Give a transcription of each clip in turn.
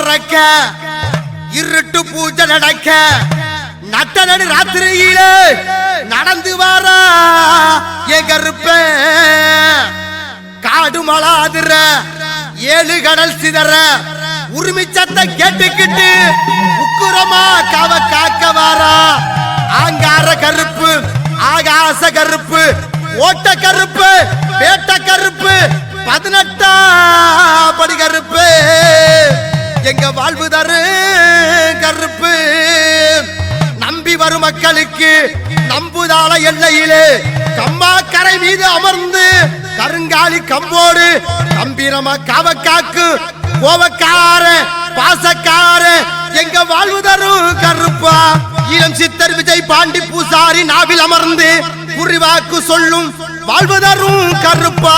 பறக்க இருட்டு பூஜை நடக்க நட்ட நடு ராத்திரியில நடந்து வாரா என் கருப்ப காடு மலாதுற ஏழு கடல் சிதற உரிமை சத்த கேட்டுக்கிட்டு உக்குரமா கவ காக்க வாரா ஆங்கார கருப்பு ஆகாச கருப்பு ஓட்ட கருப்பு பேட்ட கருப்பு 18ஆம் படி கருப்பு எங்க வாழ்வு தரு கருப்பு நம்பி வரும் மக்களுக்கு நம்புதாள எல்லையிலே கம்மா கரை மீது அமர்ந்து கருங்காலி கம்போடு கம்பீரமா காவக்காக்கு கோவக்கார பாசக்கார எங்க வாழ்வு தரும் கருப்பா இளம் சித்தர் விஜய் பாண்டி பூசாரி நாவில் அமர்ந்து குறிவாக்கு சொல்லும் வாழ்வு தரும் கருப்பா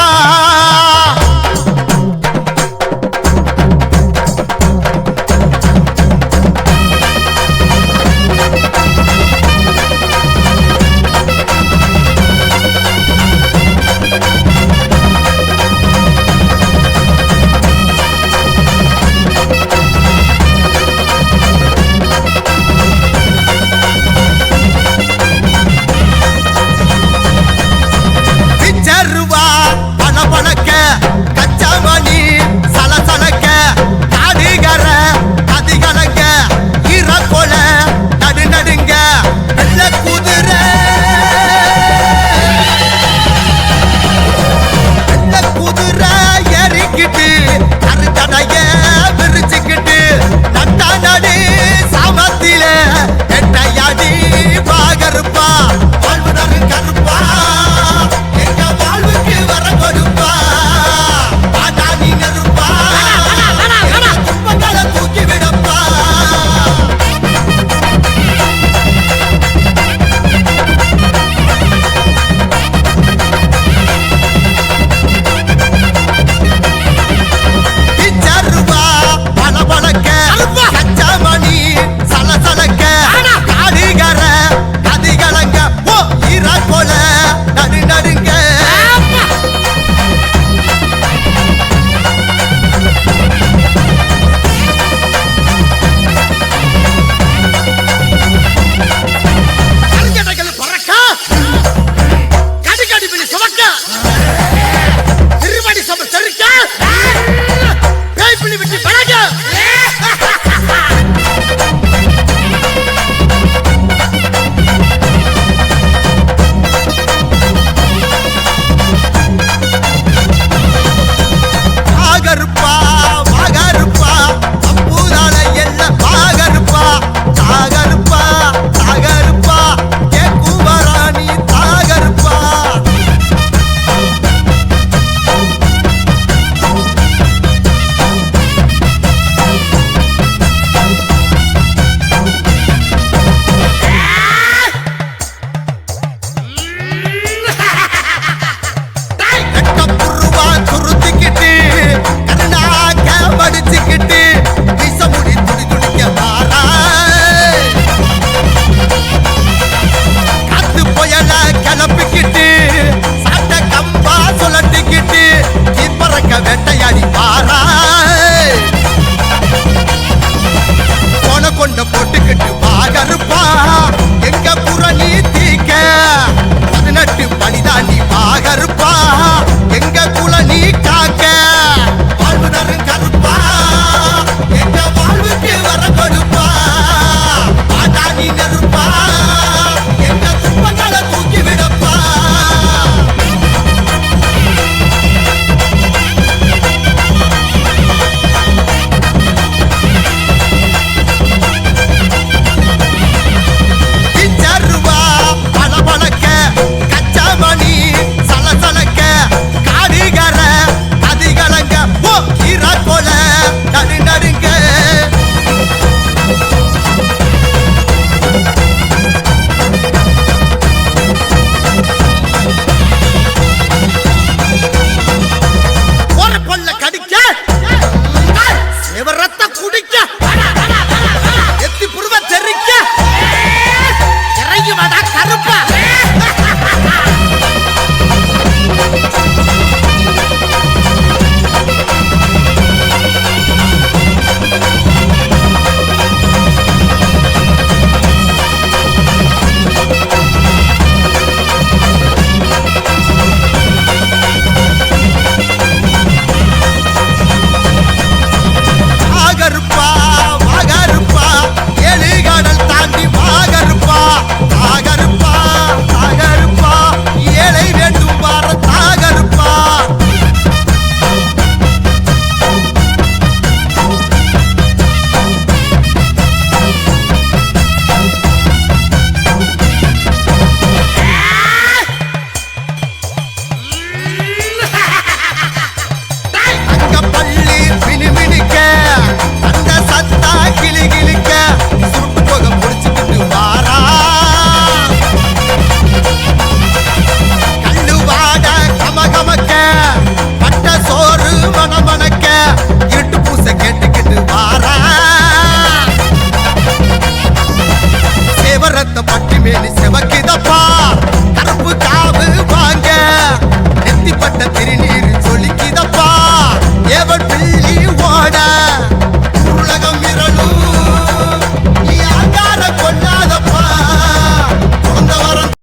பட்டி மேனி செவக்குத